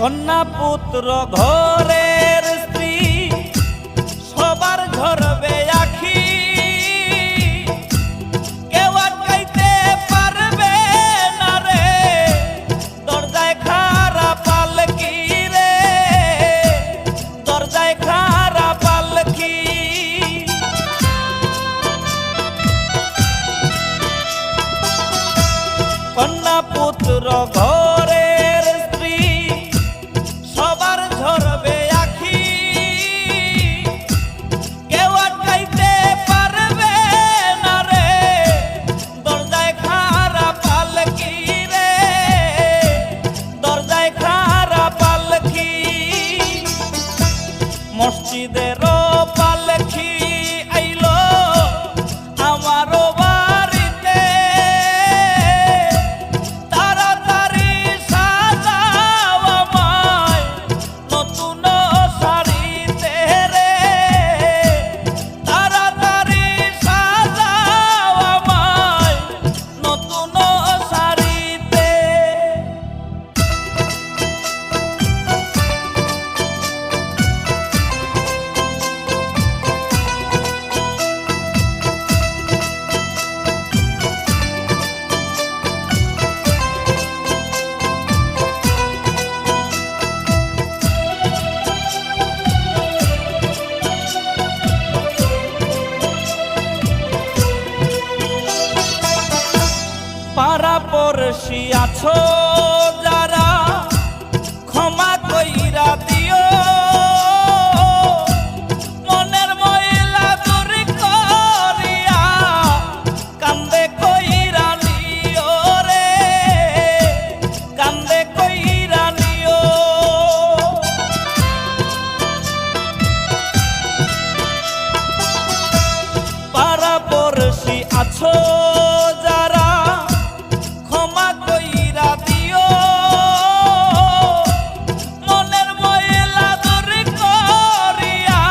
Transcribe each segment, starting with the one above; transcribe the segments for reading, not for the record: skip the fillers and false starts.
কন্যা পুত্র ঘরের স্ত্রী সবার ঝরবে আখি, কেউ আটকাইতে পারবে না রে, দরজায় খাড়া পালকি রে, দরজায় খাড়া পালকি। কন্যা পুত্র ঘরের স্ত্রী সবার ঝরবে আখি, কেউ আটকাইতে পারবে না রে, দরজায় খাড়া পালকি রে, দরজায় খাড়া পালকি। মসজিদের পালকি আইলো আমারও বাড়িতে, তাড়াতাড়ি সাজাও আমায় নতুন শাড়িতে রে, তাড়াতাড়ি সাজাও আমায় নতুন শাড়িতে। পাড়া পড়শি আছো যারা ক্ষমা কইরা দিও, মনের ময়লা দূর করিয়া কান্দে কইরা নিও রে, কান্দে কইরা নিও। পাড়া পড়শি আছো যারা ক্ষমা কইরা দিও, মনের ময়লা দূর করিয়া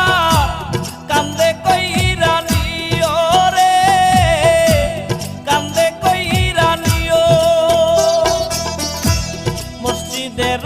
কান্দে কইরা নিও রে, কান্দে কইরা নিও। মসজিদের